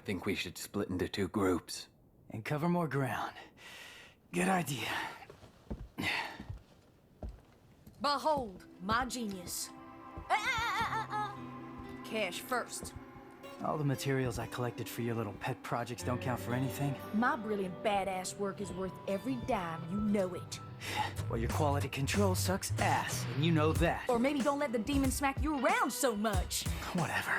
think we should split into 2 groups. And cover more ground. Good idea. Behold, my genius. Cash first. All the materials I collected for your little pet projects don't count for anything? My brilliant badass work is worth every dime, you know it. Well, your quality control sucks ass, and you know that. Or maybe don't let the demon smack you around so much. Whatever.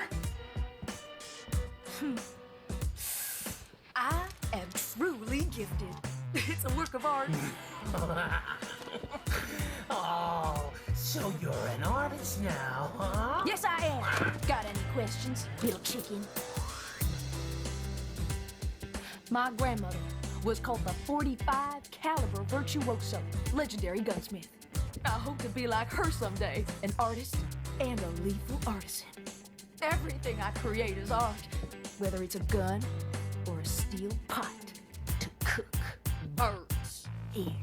I am truly gifted. It's a work of art. Oh, so you're an artist now, huh? Yes, I am. Got any questions, little chicken? My grandmother was called the 45 caliber virtuoso, legendary gunsmith. I hope to be like her someday, an artist and a lethal artisan. Everything I create is art, whether it's a gun or a steel pot to cook birds in.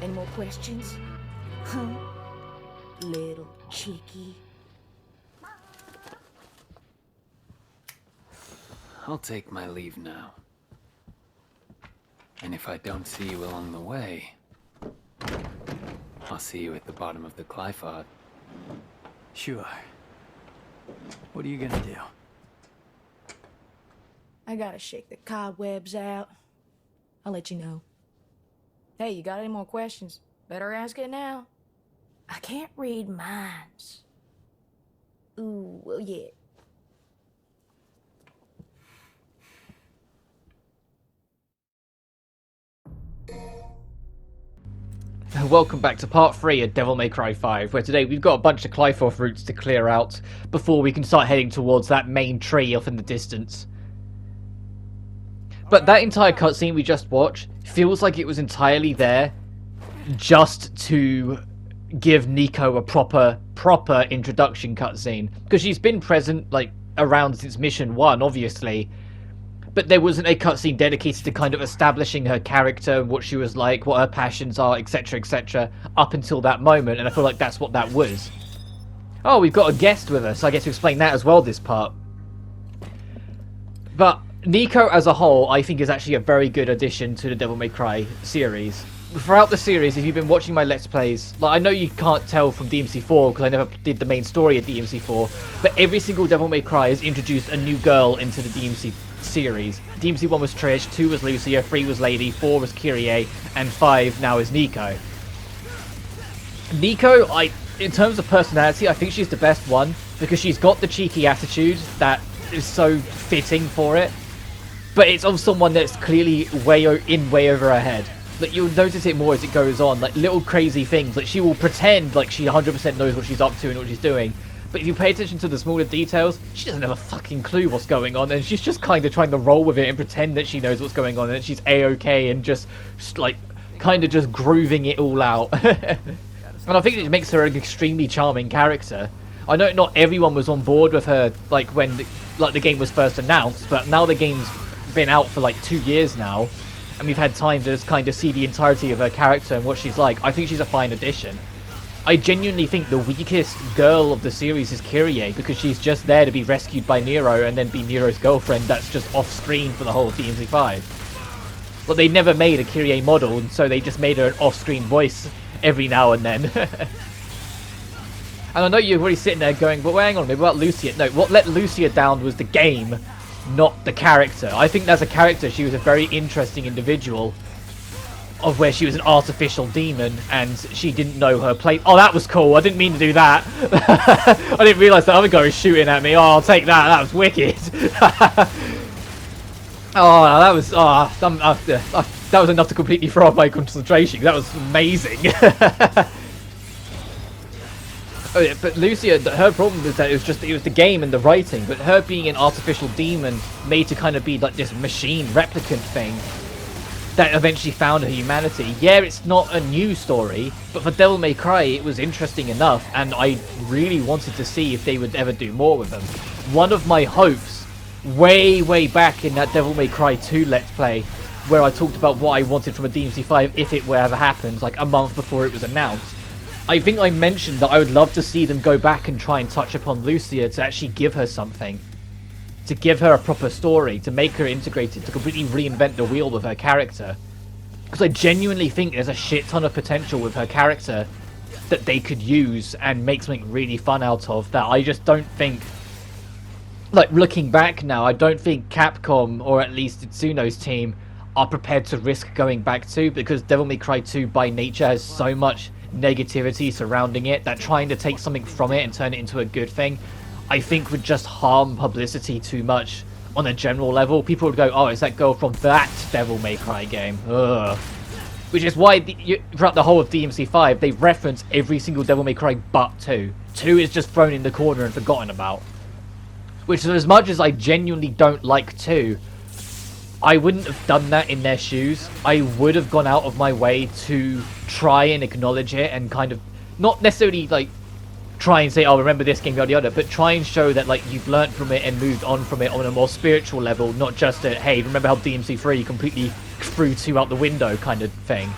Any more questions? Huh? Little chickie. I'll take my leave now. And if I don't see you along the way, I'll see you at the bottom of the Clyfod. Sure. What are you gonna do? I gotta shake the cobwebs out. I'll let you know. Hey, you got any more questions? Better ask it now. I can't read minds. Ooh, well, yeah. Welcome back to part 3 of Devil May Cry 5, where today we've got a bunch of Clyforth routes to clear out before we can start heading towards that main tree off in the distance. But that entire cutscene we just watched feels like it was entirely there just to give Nico a proper introduction cutscene. Because she's been present, like, around since Mission 1, obviously. But there wasn't a cutscene dedicated to kind of establishing her character and what she was like, what her passions are, etc., up until that moment, and I feel like that's what that was. Oh, we've got a guest with us, I get to explain that as well this part. But Nico as a whole, I think, is actually a very good addition to the Devil May Cry series. Throughout the series, if you've been watching my Let's Plays, like, I know you can't tell from DMC4 because I never did the main story of DMC4, but every single Devil May Cry has introduced a new girl into the DMC series. DMC1 was Trish, 2 was Lucia, 3 was Lady, 4 was Kyrie, and 5 now is Nico. Nico, in terms of personality, I think she's the best one because she's got the cheeky attitude that is so fitting for it, but it's of someone that's clearly way over her head. Like, you'll notice it more as it goes on, like little crazy things. Like, she will pretend like she 100% knows what she's up to and what she's doing. But if you pay attention to the smaller details, she doesn't have a fucking clue what's going on, and she's just kind of trying to roll with it and pretend that she knows what's going on, and she's A-okay and just like kind of just grooving it all out. And I think it makes her an extremely charming character. I know not everyone was on board with her like when the game was first announced, but now the game's been out for like 2 years now, and we've had time to just kind of see the entirety of her character and what she's like. I think she's a fine addition. I genuinely think the weakest girl of the series is Kyrie, because she's just there to be rescued by Nero and then be Nero's girlfriend that's just off-screen for the whole of DMC5. But they never made a Kyrie model, and so they just made her an off-screen voice every now and then. And I know you're already sitting there going, but hang on, maybe about Lucia. No, what let Lucia down was the game, not the character. I think as a character, she was a very interesting individual, of where she was an artificial demon and she didn't know her place. Oh, that was cool. I didn't mean to do that. I didn't realise the other guy was shooting at me. Oh, I'll take that. That was wicked. Oh, that was that was enough to completely throw off my concentration. That was amazing. Oh, yeah, but Lucia, her problem was that it was the game and the writing, but her being an artificial demon made to kind of be like this machine replicant thing that eventually found her humanity. Yeah, it's not a new story, but for Devil May Cry, it was interesting enough, and I really wanted to see if they would ever do more with them. One of my hopes, way back in that Devil May Cry 2 Let's Play, where I talked about what I wanted from a DMC5 if it ever happens, like a month before it was announced, I think I mentioned that I would love to see them go back and try and touch upon Lucia to actually give her something. To give her a proper story, to make her integrated, to completely reinvent the wheel with her character. Because I genuinely think there's a shit ton of potential with her character that they could use and make something really fun out of, that I just don't think... Like, looking back now, I don't think Capcom, or at least Itsuno's team, are prepared to risk going back to, because Devil May Cry 2 by nature has so much negativity surrounding it that trying to take something from it and turn it into a good thing, I think would just harm publicity too much on a general level. People would go, oh, it's that girl from that Devil May Cry game. Ugh. Which is why throughout the whole of DMC5, they reference every single Devil May Cry but 2. 2 is just thrown in the corner and forgotten about. Which is, as much as I genuinely don't like 2, I wouldn't have done that in their shoes. I would have gone out of my way to try and acknowledge it and kind of, not necessarily like try and say, oh, remember this game, yada yada, but try and show that like you've learned from it and moved on from it on a more spiritual level, not just a, hey, remember how DMC3 completely threw 2 out the window kind of thing.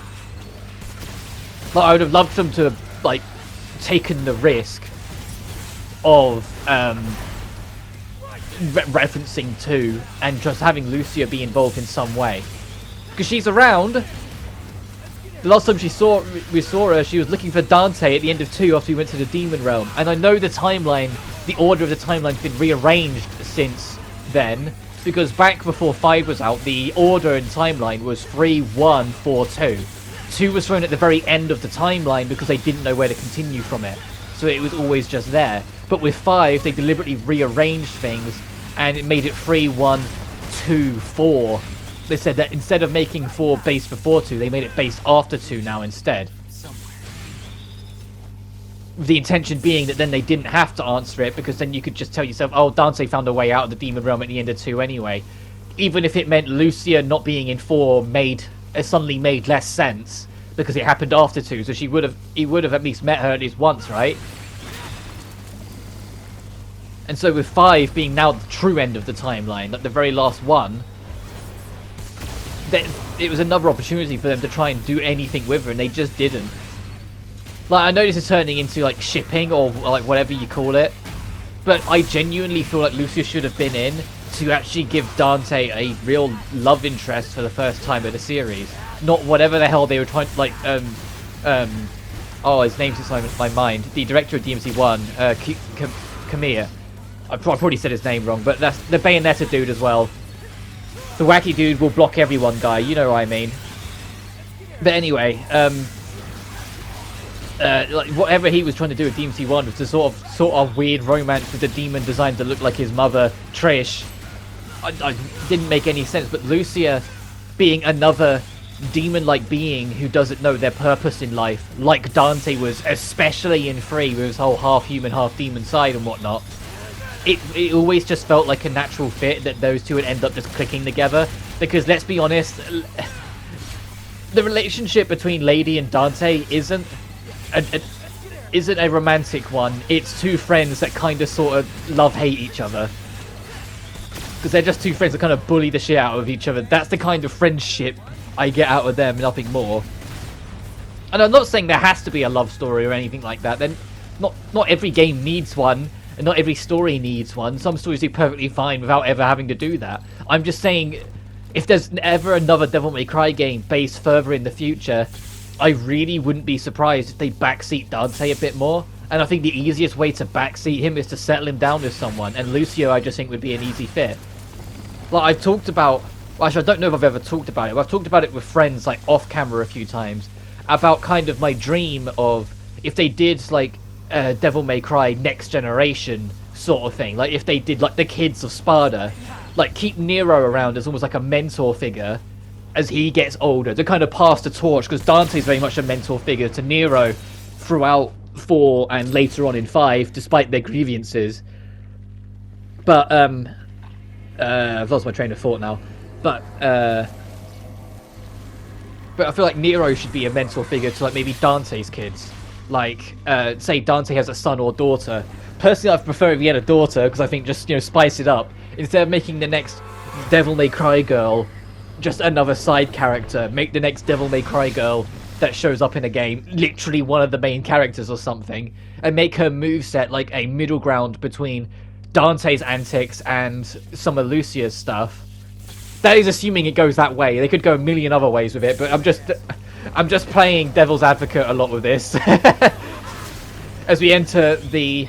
Like, I would have loved them to have, like, taken the risk of referencing 2 and just having Lucia be involved in some way, because she's around. The last time we saw her, she was looking for Dante at the end of 2 after we went to the Demon Realm. And I know the timeline, the order of the timeline's been rearranged since then, because back before 5 was out, the order and timeline was 3, 1, 4, 2. 2 was thrown at the very end of the timeline because they didn't know where to continue from it. So it was always just there. But with 5, they deliberately rearranged things and it made it 3, 1, 2, 4. They said that instead of making 4 based before 2, they made it based after 2 now instead. The intention being that then they didn't have to answer it, because then you could just tell yourself, oh, Dante found a way out of the Demon Realm at the end of 2 anyway. Even if it meant Lucia not being in 4 suddenly made less sense, because it happened after 2, so he would have at least met her at least once, right? And so with 5 being now the true end of the timeline, like the very last one, it was another opportunity for them to try and do anything with her, and they just didn't. Like, I know this is turning into like shipping or like whatever you call it, but I genuinely feel like Lucia should have been in to actually give Dante a real love interest for the first time in the series, not whatever the hell they were trying to, like, oh, his name's in my mind, the director of DMC1, Kamiya. I probably said his name wrong, but that's the Bayonetta dude as well. The wacky dude will block everyone guy, you know what I mean. But anyway, like whatever he was trying to do with DMC1 was to sort of weird romance with the demon designed to look like his mother, Trish. I didn't make any sense, but Lucia being another demon-like being who doesn't know their purpose in life, like Dante was, especially in 3 with his whole half-human, half-demon side and whatnot. It always just felt like a natural fit that those two would end up just clicking together, because let's be honest, the relationship between Lady and Dante isn't a romantic one. It's 2 friends that kind of sort of love-hate each other, because they're just 2 friends that kind of bully the shit out of each other. That's the kind of friendship I get out of them, nothing more. And I'm not saying there has to be a love story or anything like that. Then not every game needs one, and not every story needs one. Some stories do perfectly fine without ever having to do that. I'm just saying, if there's ever another Devil May Cry game based further in the future, I really wouldn't be surprised if they backseat Dante a bit more. And I think the easiest way to backseat him is to settle him down with someone. And Lucio, I just think, would be an easy fit. Like, I've talked about... Well, actually, I don't know if I've ever talked about it, but I've talked about it with friends, like, off-camera a few times. About kind of my dream of... If they did, like... Devil May Cry Next Generation sort of thing, like if they did like the Kids of Sparta, like keep Nero around as almost like a mentor figure as he gets older to kind of pass the torch, because Dante's very much a mentor figure to Nero throughout 4 and later on in 5, despite their grievances. But I've lost my train of thought now. But I feel like Nero should be a mentor figure to like maybe Dante's kids. Like, say Dante has a son or daughter. Personally, I'd prefer if he had a daughter, because I think just, you know, spice it up. Instead of making the next Devil May Cry girl just another side character, make the next Devil May Cry girl that shows up in a game, literally one of the main characters or something, and make her moveset like a middle ground between Dante's antics and some of Lucia's stuff. That is assuming it goes that way. They could go a million other ways with it, but I'm just playing devil's advocate a lot with this. As we enter the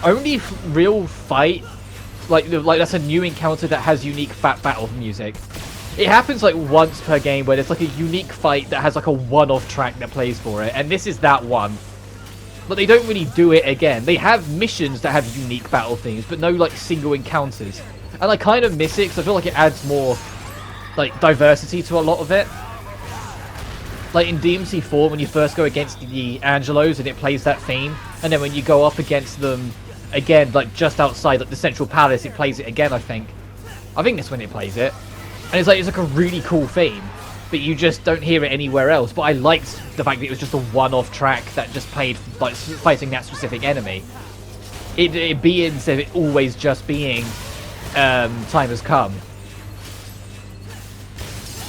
only real fight, like that's a new encounter that has unique fat battle music. It happens like once per game where there's like a unique fight that has like a one-off track that plays for it, and this is that one. But they don't really do it again. They have missions that have unique battle themes, but no like single encounters. And I kind of miss it because I feel like it adds more like diversity to a lot of it. Like in DMC4, when you first go against the Angelos and it plays that theme, and then when you go up against them again, like just outside like the Central Palace, it plays it again. I think that's when it plays it. And it's like a really cool theme, but you just don't hear it anywhere else. But I liked the fact that it was just a one-off track that just played like fighting that specific enemy. It be instead of it always just being Time Has Come.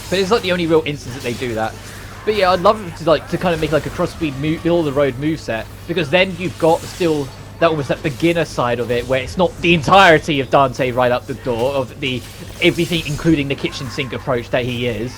But it's like the only real instance that they do that. But yeah, I'd love to kind of make like a cross-speed middle of the road moveset, because then you've got still that almost that beginner side of it where it's not the entirety of Dante right up the door of the everything including the kitchen sink approach that he is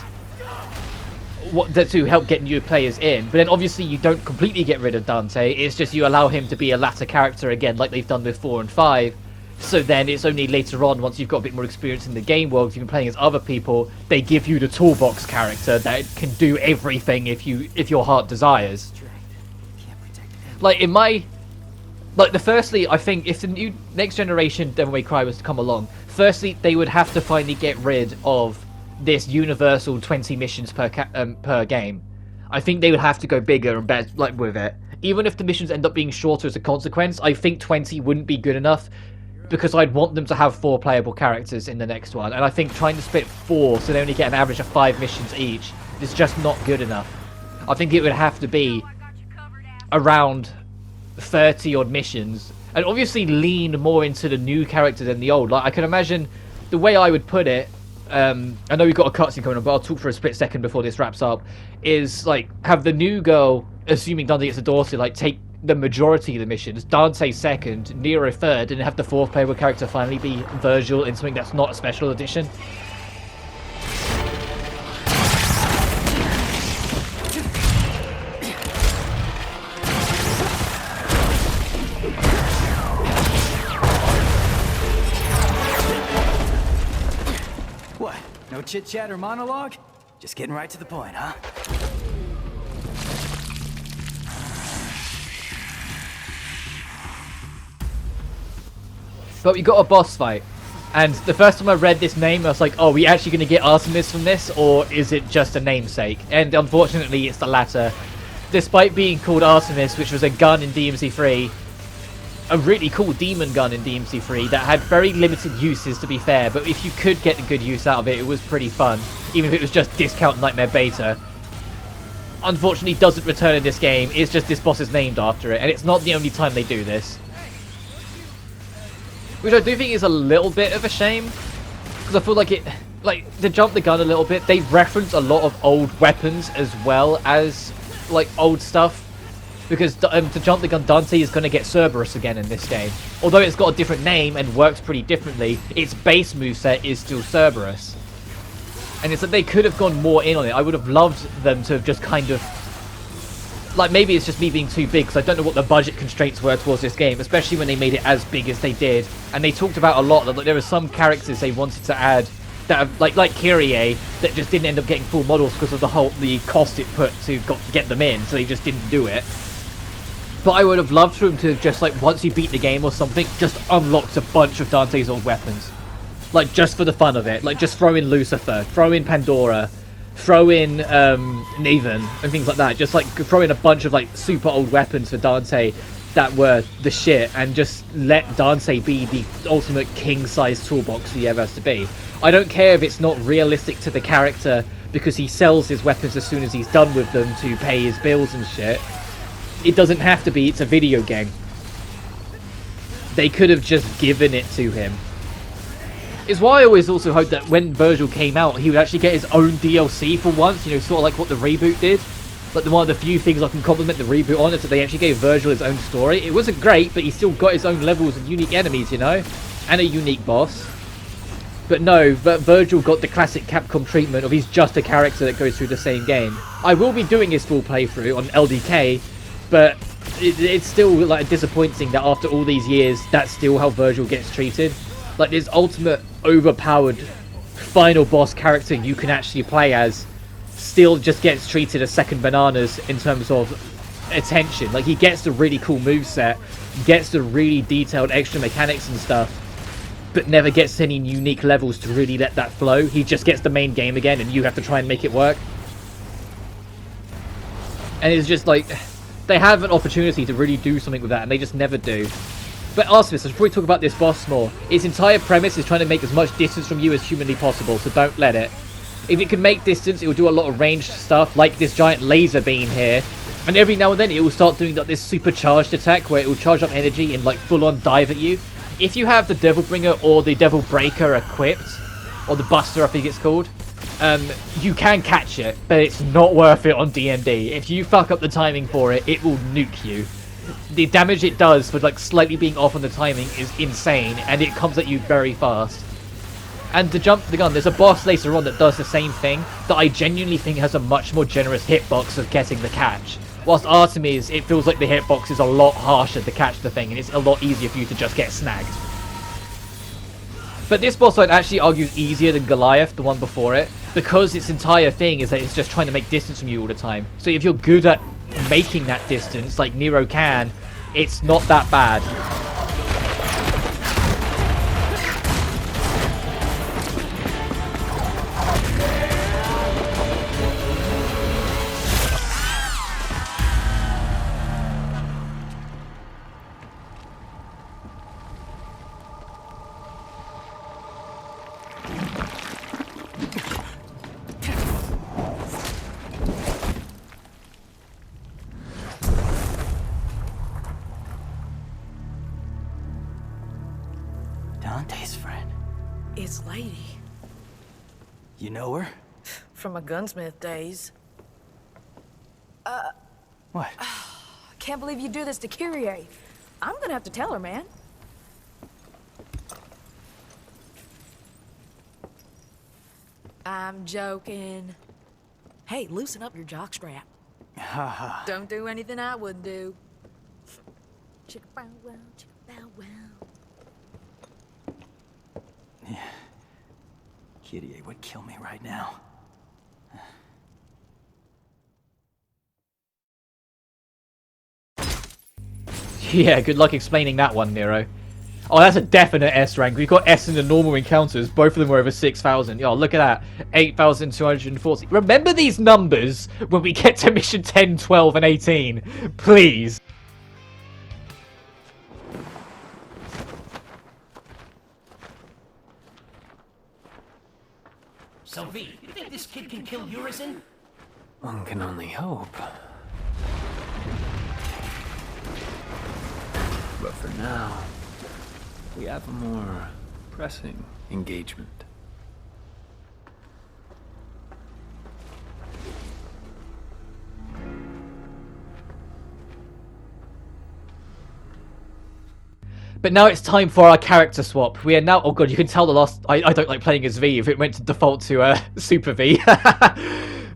to help get new players in. But then obviously you don't completely get rid of Dante, it's just you allow him to be a latter character again like they've done with 4 and 5. So then it's only later on, once you've got a bit more experience in the game world, you've been playing as other people, they give you the toolbox character that can do everything if your heart desires. Like in my firstly, I think if the new next generation Devil May Cry was to come along, firstly they would have to finally get rid of this universal 20 missions per game. I think they would have to go bigger and better with it. Even if the missions end up being shorter as a consequence, I think 20 wouldn't be good enough, because I'd want them to have 4 playable characters in the next one, and I think trying to split 4 so they only get an average of 5 missions each is just not good enough. I think it would have to be around 30 odd missions, and obviously lean more into the new character than the old. Like I can imagine the way I would put it, I know we've got a cutscene coming up, but I'll talk for a split second before this wraps up, is like have the new girl, assuming Dante gets a daughter, like take the majority of the missions, Dante second, Nero third, and have the 4th playable character finally be Virgil in something that's not a special edition. What? No chit-chat or monologue? Just getting right to the point, huh? But we got a boss fight, and the first time I read this name I was like, oh, are we actually going to get Artemis from this, or is it just a namesake? And unfortunately it's the latter. Despite being called Artemis, which was a gun in DMC3, a really cool demon gun in DMC3 that had very limited uses, to be fair, but if you could get a good use out of it, it was pretty fun, even if it was just discount Nightmare Beta. Unfortunately doesn't return in this game, it's just this boss is named after it, and it's not the only time they do this. Which I do think is a little bit of a shame, because I feel like to jump the gun a little bit, they reference a lot of old weapons as well as like old stuff, because to jump the gun, Dante is going to get Cerberus again in this game. Although it's got a different name and works pretty differently, its base moveset is still Cerberus. And it's like they could have gone more in on it. I would have loved them to have just kind of, like, maybe it's just me being too big, because I don't know what the budget constraints were towards this game, especially when they made it as big as they did. And they talked about a lot that there were some characters they wanted to add that have, like Kyrie, that just didn't end up getting full models because of the cost it put to get them in, so they just didn't do it. But I would have loved for him to just, like, once you beat the game or something, just unlocked a bunch of Dante's old weapons. Like, just for the fun of it. Like, just throw in Lucifer, throw in Pandora, throw in Nathan and things like that. Just like throw in a bunch of like super old weapons for Dante that were the shit, and just let Dante be the ultimate king-size toolbox he ever has to be. I don't care if it's not realistic to the character because he sells his weapons as soon as he's done with them to pay his bills and shit. It doesn't have to be, it's a video game. They could have just given it to him. Is why I always also hoped that when Virgil came out, he would actually get his own DLC for once, you know, sort of like what the reboot did. Like, one of the few things I can compliment the reboot on is that they actually gave Virgil his own story. It wasn't great, but he still got his own levels and unique enemies, you know? And a unique boss. But no, Virgil got the classic Capcom treatment of he's just a character that goes through the same game. I will be doing his full playthrough on LDK, but it's still like disappointing that after all these years, that's still how Virgil gets treated. Like, this ultimate overpowered final boss character you can actually play as still just gets treated as second bananas in terms of attention. Like, he gets the really cool moveset, gets the really detailed extra mechanics and stuff, but never gets any unique levels to really let that flow. He just gets the main game again and you have to try and make it work. And it's just like, they have an opportunity to really do something with that and they just never do. But Artemis, I should probably talk about this boss more. Its entire premise is trying to make as much distance from you as humanly possible, so don't let it. If it can make distance, it will do a lot of ranged stuff, like this giant laser beam here. And every now and then it will start doing like this supercharged attack where it will charge up energy and like full-on dive at you. If you have the Devil Bringer or the Devil Breaker equipped, or the Buster I think it's called, you can catch it, but it's not worth it on DMD. If you fuck up the timing for it, it will nuke you. The damage it does for like slightly being off on the timing is insane, and it comes at you very fast. And to jump the gun, there's a boss later on that does the same thing, that I genuinely think has a much more generous hitbox of getting the catch. Whilst Artemis, it feels like the hitbox is a lot harsher to catch the thing, and it's a lot easier for you to just get snagged. But this boss fight actually argues easier than Goliath, the one before it, because its entire thing is that it's just trying to make distance from you all the time. So if you're good at making that distance, like Nero can, it's not that bad. Dante's friend. It's Lady. You know her? From my gunsmith days. What? I can't believe you do this to Kyrie. I'm gonna have to tell her, man. I'm joking. Hey, loosen up your jockstrap. Haha. Don't do anything I wouldn't do. Chicka bow wow, chicka bow wow. Yeah. Kyrie would kill me right now. Yeah, good luck explaining that one, Nero. Oh, that's a definite S rank. We've got S in the normal encounters. Both of them were over 6,000. Oh, look at that. 8,240. Remember these numbers when we get to mission 10, 12, and 18. Please. So, V, you think this kid can kill Urizen? One can only hope. But for now, we have a more pressing engagement. But now it's time for our character swap. We are now... Oh god, you can tell the last... I don't like playing as V if it went to default to Super V.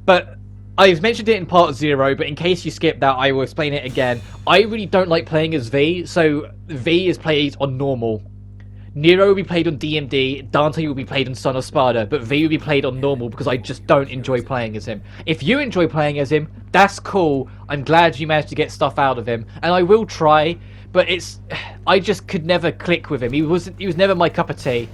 But I've mentioned it in part 0, but in case you skipped that, I will explain it again. I really don't like playing as V, so V is played on normal. Nero will be played on DMD, Dante will be played on Son of Sparta, but V will be played on normal because I just don't enjoy playing as him. If you enjoy playing as him, that's cool. I'm glad you managed to get stuff out of him, and I will try, but it's... I just could never click with him. He was never my cup of tea.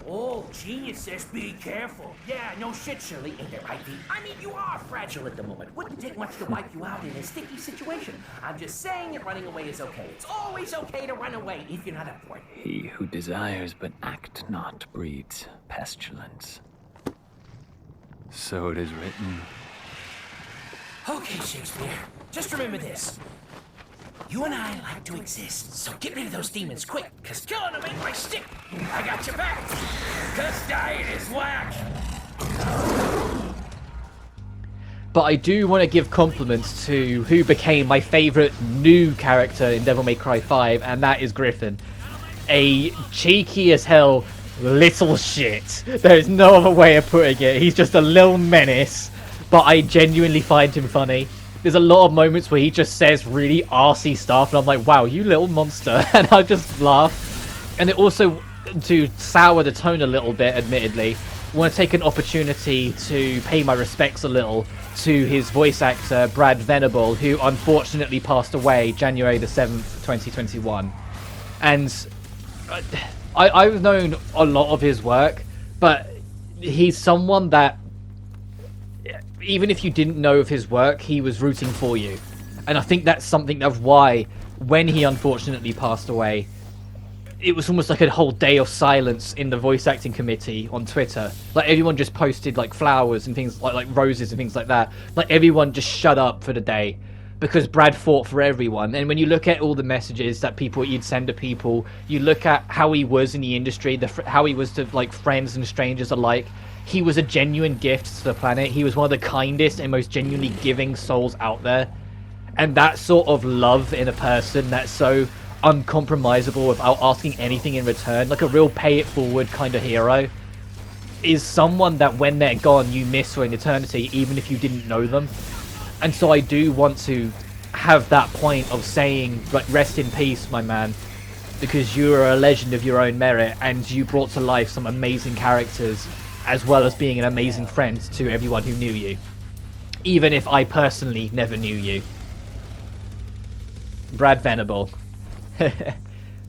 Oh, genius says be careful. Yeah, no shit, Shirley. Ain't that right, V? I mean, you are fragile at the moment. Wouldn't take much to wipe you out in a sticky situation. I'm just saying that running away is okay. It's always okay to run away if you're not up for it. He who desires but act not breeds pestilence. So it is written. Okay, Shakespeare. Just remember this. You and I like to exist, so get rid of those demons quick, cause killing them ain't my stick. I got your back. Cause dying is whack. But I do want to give compliments to who became my favourite new character in Devil May Cry 5, and that is Griffin. A cheeky as hell little shit. There is no other way of putting it. He's just a little menace, but I genuinely find him funny. There's a lot of moments where he just says really arsey stuff, and I'm like, wow, you little monster, and I just laugh. And it also, to sour the tone a little bit, admittedly, I want to take an opportunity to pay my respects a little to his voice actor, Brad Venable, who unfortunately passed away January the 7th, 2021. And I've known a lot of his work, but he's someone that, even if you didn't know of his work, he was rooting for you. And I think that's something of why, when he unfortunately passed away, it was almost like a whole day of silence in the voice acting committee on Twitter. Like, everyone just posted like flowers and things like roses and things like that. Like, everyone just shut up for the day because Brad fought for everyone. And when you look at all the messages that you'd send to people, you look at how he was in the industry, how he was to like friends and strangers alike. He was a genuine gift to the planet. He was one of the kindest and most genuinely giving souls out there. And that sort of love in a person that's so uncompromisable without asking anything in return, like a real pay it forward kind of hero, is someone that when they're gone you miss for an eternity, even if you didn't know them. And so I do want to have that point of saying, like, rest in peace, my man, because you are a legend of your own merit, and you brought to life some amazing characters, as well as being an amazing friend to everyone who knew you, even if I personally never knew you. Brad Venable.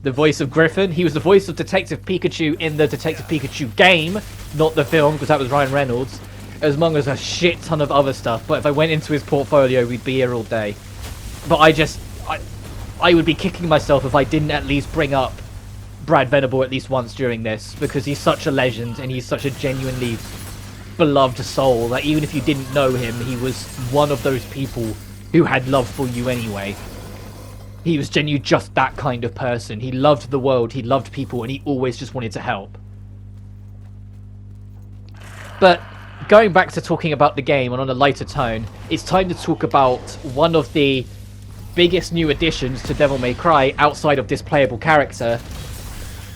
The voice of Griffin. He was the voice of Detective Pikachu in the Detective Pikachu game, not the film, because that was Ryan Reynolds, as long as a shit ton of other stuff. But if I went into his portfolio, we'd be here all day. But I would be kicking myself if I didn't at least bring up Brad Venable at least once during this, because he's such a legend and he's such a genuinely beloved soul that even if you didn't know him, he was one of those people who had love for you anyway. He was genuinely just that kind of person. He loved the world, he loved people, and he always just wanted to help. But going back to talking about the game and on a lighter tone, it's time to talk about one of the biggest new additions to Devil May Cry outside of this playable character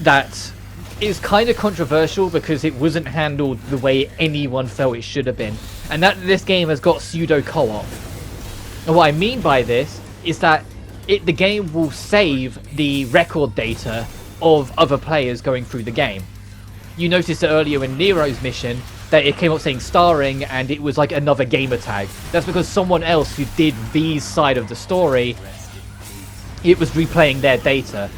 that is kind of controversial because it wasn't handled the way anyone felt it should have been. And that this game has got pseudo co-op. And what I mean by this is that the game will save the record data of other players going through the game. You noticed earlier in Nero's mission that it came up saying starring, and it was like another gamer tag. That's because someone else who did V's side of the story, it was replaying their data.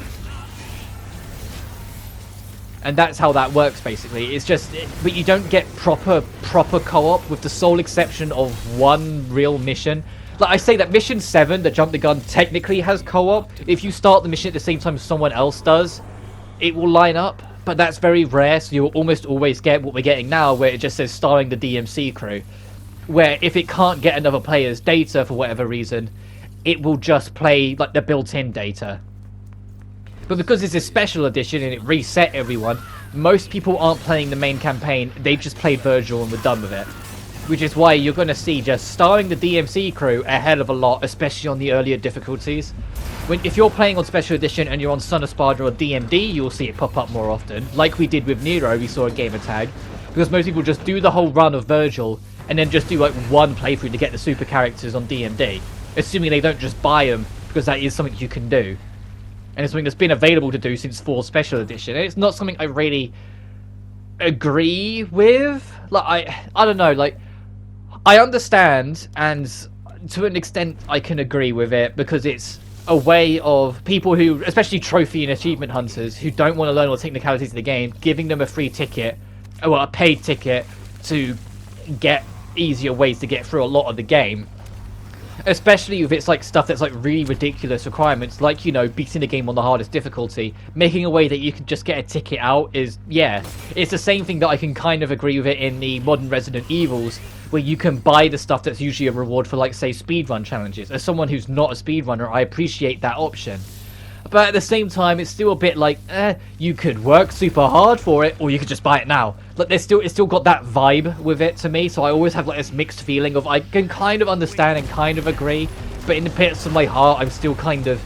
And that's how that works, basically. It's just, but you don't get proper co-op, with the sole exception of one real mission. Like, I say that mission 7, the jump the gun, technically has co-op. If you start the mission at the same time as someone else does, it will line up. But that's very rare, so you'll almost always get what we're getting now, where it just says starring the DMC crew. Where if it can't get another player's data for whatever reason, it will just play like the built-in data. But because it's a special edition and it reset everyone, most people aren't playing the main campaign, they've just played Virgil and we're done with it. Which is why you're going to see just starring the DMC crew a hell of a lot, especially on the earlier difficulties. If you're playing on Special Edition and you're on Son of Sparda or DMD, you'll see it pop up more often. Like we did with Nero, we saw a gamer tag. Because most people just do the whole run of Virgil and then just do like one playthrough to get the super characters on DMD. Assuming they don't just buy them, because that is something you can do. And it's something that's been available to do since 4 Special Edition. And it's not something I really agree with. Like, I don't know, like, I understand, and to an extent I can agree with it, because it's a way of people who, especially trophy and achievement hunters, who don't want to learn all the technicalities of the game, giving them a free ticket, well, a paid ticket, to get easier ways to get through a lot of the game. Especially if it's like stuff that's like really ridiculous requirements, like, you know, beating the game on the hardest difficulty. Making a way that you can just get a ticket out is, yeah, it's the same thing that I can kind of agree with it in the modern Resident Evils, where you can buy the stuff that's usually a reward for, like, say, speedrun challenges. As someone who's not a speedrunner, I appreciate that option. But at the same time, it's still a bit like, you could work super hard for it, or you could just buy it now. Like, it's still got that vibe with it to me, so I always have, like, this mixed feeling of I can kind of understand and kind of agree, but in the pits of my heart, I'm still kind of,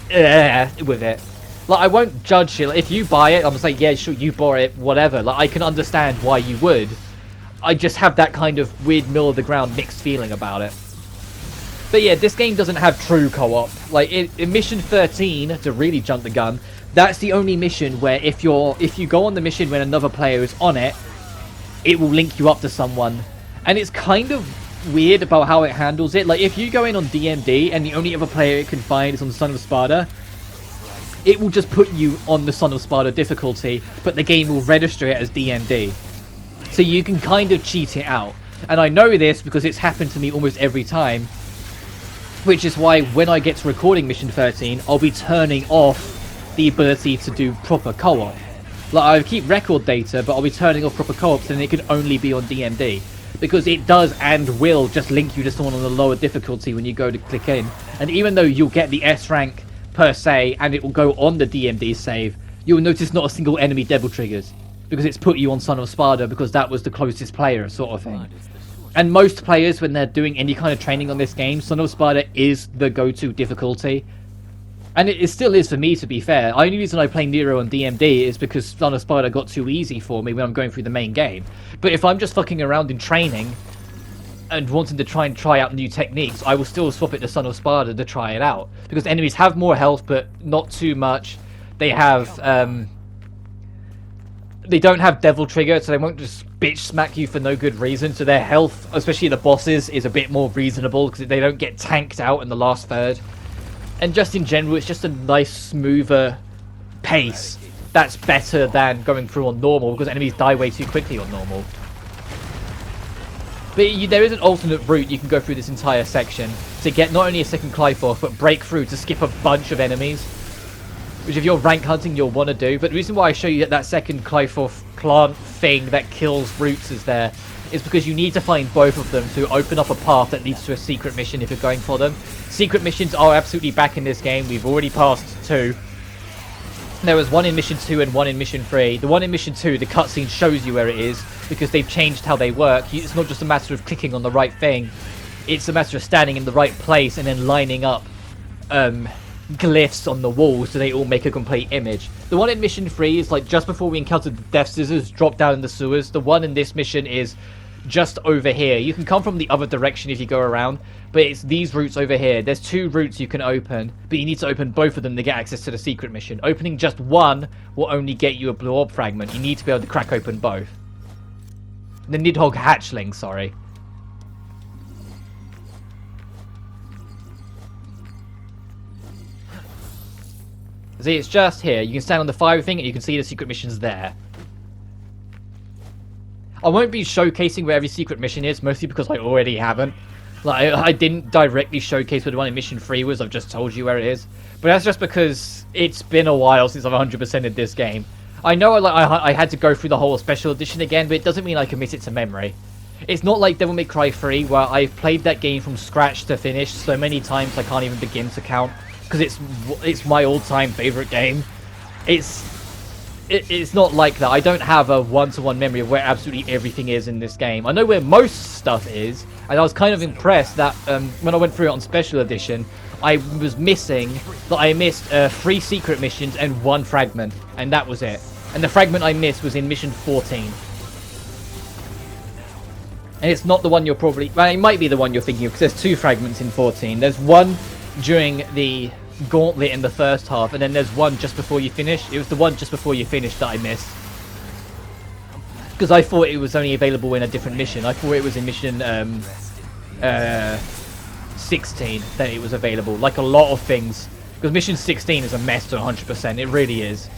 with it. Like, I won't judge you. Like, if you buy it, I'm just like, yeah, sure, you bought it, whatever. Like, I can understand why you would. I just have that kind of weird middle-of-the-ground mixed feeling about it. But yeah, this game doesn't have true co-op. Like, in Mission 13, to really jump the gun, that's the only mission where if you go on the mission when another player is on it, it will link you up to someone. And it's kind of weird about how it handles it. Like, if you go in on DMD and the only other player it can find is on Son of Sparta, it will just put you on the Son of Sparta difficulty, but the game will register it as DMD. So you can kind of cheat it out. And I know this because it's happened to me almost every time. Which is why when I get to recording Mission 13, I'll be turning off the ability to do proper co-op. Like, I keep record data, but I'll be turning off proper co-ops and it can only be on DMD. Because it does and will just link you to someone on the lower difficulty when you go to click in. And even though you'll get the S rank per se, and it will go on the DMD save, you'll notice not a single enemy devil triggers. Because it's put you on Son of Sparta because that was the closest player, sort of thing. And most players, when they're doing any kind of training on this game, Son of Sparta is the go-to difficulty. And it still is for me, to be fair. The only reason I play Nero on DMD is because Son of Sparta got too easy for me when I'm going through the main game. But if I'm just fucking around in training and wanting to try out new techniques, I will still swap it to Son of Sparta to try it out. Because enemies have more health, but not too much. They have, they don't have Devil Trigger, so they won't just bitch smack you for no good reason. So their health, especially the bosses, is a bit more reasonable because they don't get tanked out in the last third. And just in general, it's just a nice, smoother pace that's better than going through on normal because enemies die way too quickly on normal. But there is an alternate route you can go through this entire section to get not only a second Clyforth, but break through to skip a bunch of enemies. Which if you're rank hunting, you'll want to do. But the reason why I show you that second Clyforth plant thing that kills roots is there is because you need to find both of them to open up a path that leads to a secret mission if you're going for them. Secret missions are absolutely back in this game. We've already passed 2. There was one in Mission 2 and one in Mission 3. The one in Mission 2, the cutscene shows you where it is because they've changed how they work. It's not just a matter of clicking on the right thing. It's a matter of standing in the right place and then lining up glyphs on the wall so they all make a complete image. The one in Mission 3 is like just before we encountered the Death Scissors, drop down in the sewers. The one in this mission is just over here. You can come from the other direction if you go around, but it's these routes over here. There's 2 routes you can open, but you need to open both of them to get access to the secret mission. Opening just one will only get you a blue orb fragment. You need to be able to crack open both. The Nidhogg hatchling, sorry. See, it's just here. You can stand on the fire thing and you can see the secret missions there. I won't be showcasing where every secret mission is, mostly because I already haven't. Like, I didn't directly showcase where the one in Mission 3 was, I've just told you where it is. But that's just because it's been a while since I've 100%ed this game. I know I had to go through the whole special edition again, but it doesn't mean I commit it to memory. It's not like Devil May Cry 3, where I've played that game from scratch to finish so many times I can't even begin to count. Because it's my all-time favorite game. It's not like that. I don't have a one-to-one memory of where absolutely everything is in this game. I know where most stuff is, and I was kind of impressed that when I went through it on Special Edition, I missed 3 secret missions and 1 fragment, and that was it. And the fragment I missed was in Mission 14. And it's not the one you're probably... Well, it might be the one you're thinking of, because there's 2 fragments in 14. There's one during the gauntlet in the first half, and then there's one just before you finish. It was the one just before you finish that I missed. Because I thought it was only available in a different mission. I thought it was in Mission 16 that it was available. Like a lot of things. Because Mission 16 is a mess to 100%. It really is.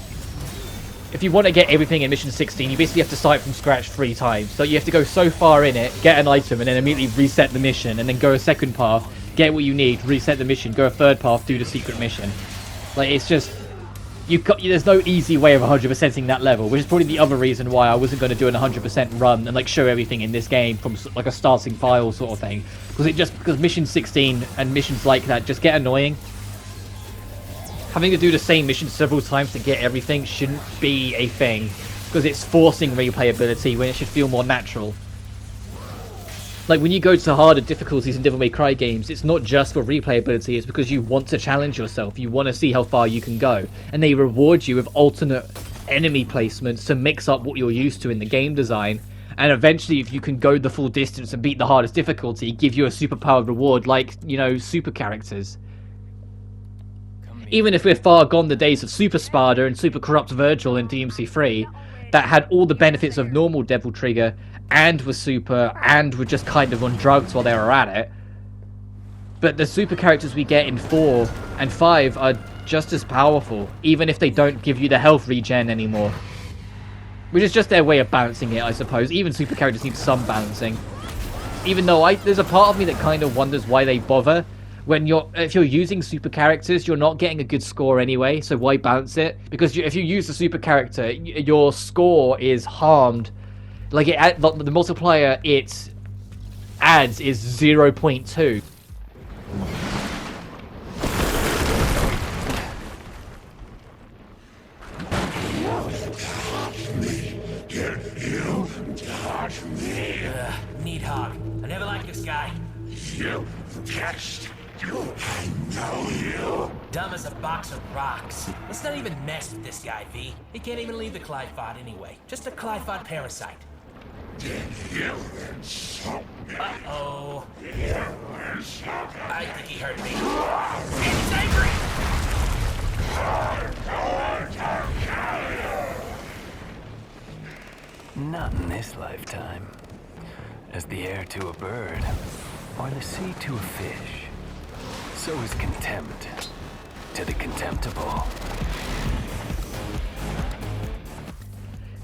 If you want to get everything in Mission 16, you basically have to start from scratch 3 times. So you have to go so far in it, get an item, and then immediately reset the mission, and then go a second path, get what you need, reset the mission, go a third path, do the secret mission. Like, it's just... There's no easy way of 100%ing that level, which is probably the other reason why I wasn't going to do an 100% run and like show everything in this game from like a starting file sort of thing, because mission 16 and missions like that just get annoying. Having to do the same mission several times to get everything shouldn't be a thing, because it's forcing replayability when it should feel more natural. Like, when you go to harder difficulties in Devil May Cry games, it's not just for replayability, it's because you want to challenge yourself, you want to see how far you can go, and they reward you with alternate enemy placements to mix up what you're used to in the game design, and eventually, if you can go the full distance and beat the hardest difficulty, give you a superpowered reward like, you know, super characters. Even if we're far gone the days of Super Spada and Super Corrupt Virgil in DMC3, that had all the benefits of normal Devil Trigger, and were super, and were just kind of on drugs while they were at it. But the super characters we get in 4 and 5 are just as powerful, even if they don't give you the health regen anymore. Which is just their way of balancing it, I suppose. Even super characters need some balancing. Even though there's a part of me that kind of wonders why they bother. If you're using super characters, you're not getting a good score anyway, so why balance it? Because if you use a super character, your score is harmed. Like, the multiplier it adds is 0.2. Needhog. I never liked this guy. You catched. I know you. Dumb as a box of rocks. Let's not even mess with this guy, V. He can't even leave the Clyphod anyway. Just a Clyphod parasite. Did you insult me? Uh-oh. You insult me. I think he hurt me. He's angry! Not in this lifetime. As the air to a bird, or the sea to a fish, so is contempt to the contemptible.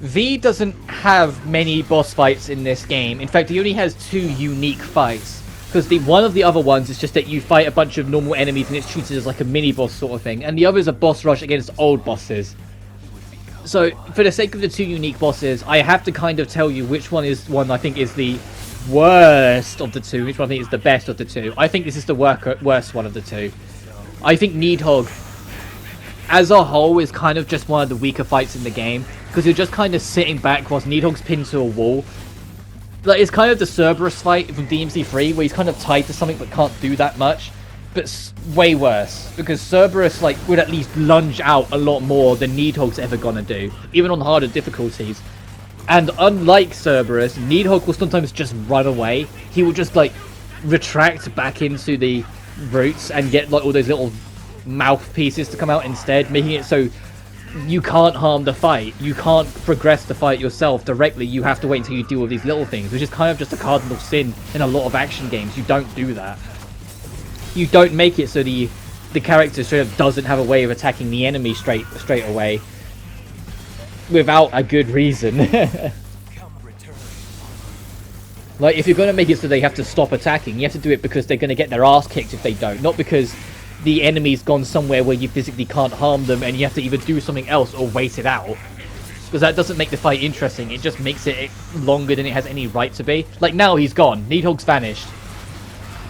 V doesn't have many boss fights in this game. In fact, he only has 2 unique fights. Because one of the other ones is just that you fight a bunch of normal enemies and it's treated as like a mini-boss sort of thing. And the other is a boss rush against old bosses. So, for the sake of the 2 unique bosses, I have to kind of tell you which one I think is the worst of the 2, which one I think is the best of the 2. I think this is the worst one of the 2. I think Needhog, as a whole, is kind of just one of the weaker fights in the game, because you're just kind of sitting back whilst Needhog's pinned to a wall. Like, it's kind of the Cerberus fight from DMC3, where he's kind of tied to something but can't do that much, but way worse, because Cerberus would at least lunge out a lot more than Needhog's ever gonna do, even on harder difficulties. And unlike Cerberus, Needhog will sometimes just run away. He will just retract back into the roots and get all those little mouthpieces to come out instead, making it so you can't harm the fight. You can't progress the fight yourself directly. You have to wait until you deal with these little things, which is kind of just a cardinal sin in a lot of action games. You don't do that. You don't make it so the character straight up doesn't have a way of attacking the enemy straight away without a good reason. Like, if you're going to make it so they have to stop attacking, you have to do it because they're going to get their ass kicked if they don't, not because the enemy's gone somewhere where you physically can't harm them and you have to either do something else or wait it out. Because that doesn't make the fight interesting, it just makes it longer than it has any right to be. Like, now he's gone, Needhog's vanished.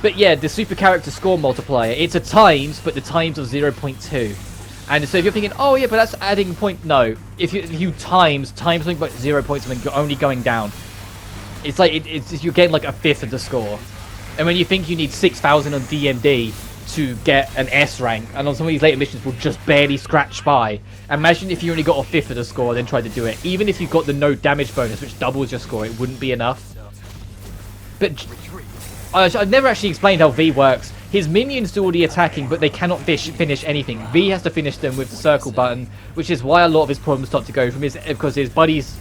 But yeah, the super character score multiplier, it's a times, but the times of 0.2. And so if you're thinking, oh yeah, but that's adding point, no. If you times something but 0 points, something, you're only going down. It's like, you're getting like a fifth of the score. And when you think you need 6,000 on DMD to get an S rank, and on some of these later missions will just barely scratch by. Imagine if you only got a fifth of the score, then tried to do it. Even if you got the no damage bonus, which doubles your score, it wouldn't be enough. But I've never actually explained how V works. His minions do all the attacking, but they cannot finish anything. V has to finish them with the circle button, which is why a lot of his problems start to go from because his buddies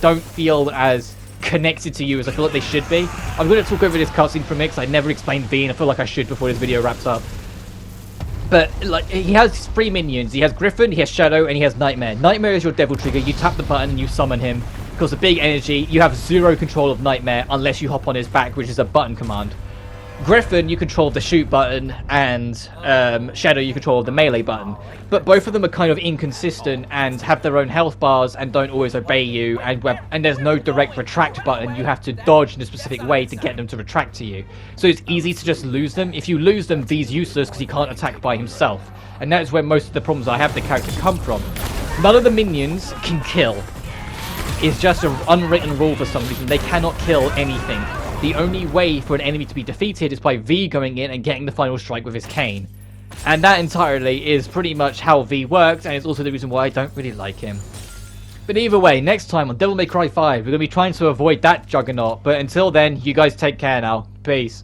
don't feel as connected to you as I feel like they should be. I'm going to talk over this cutscene for a minute because I never explained V, and I feel like I should before this video wraps up. But like, he has 3 minions. He has Griffin, he has Shadow, and he has Nightmare. Nightmare is your Devil Trigger. You tap the button and you summon him. Because of big energy, you have 0 control of Nightmare unless you hop on his back, which is a button command. Griffin, you control the shoot button, and Shadow, you control the melee button. But both of them are kind of inconsistent and have their own health bars and don't always obey you, and there's no direct retract button. You have to dodge in a specific way to get them to retract to you. So it's easy to just lose them. If you lose them, V's useless because he can't attack by himself. And that's where most of the problems I have with the character come from. None of the minions can kill. It's just an unwritten rule for some reason. They cannot kill anything. The only way for an enemy to be defeated is by V going in and getting the final strike with his cane. And that entirely is pretty much how V works, and it's also the reason why I don't really like him. But either way, next time on Devil May Cry 5, we're going to be trying to avoid that juggernaut. But until then, you guys take care now. Peace.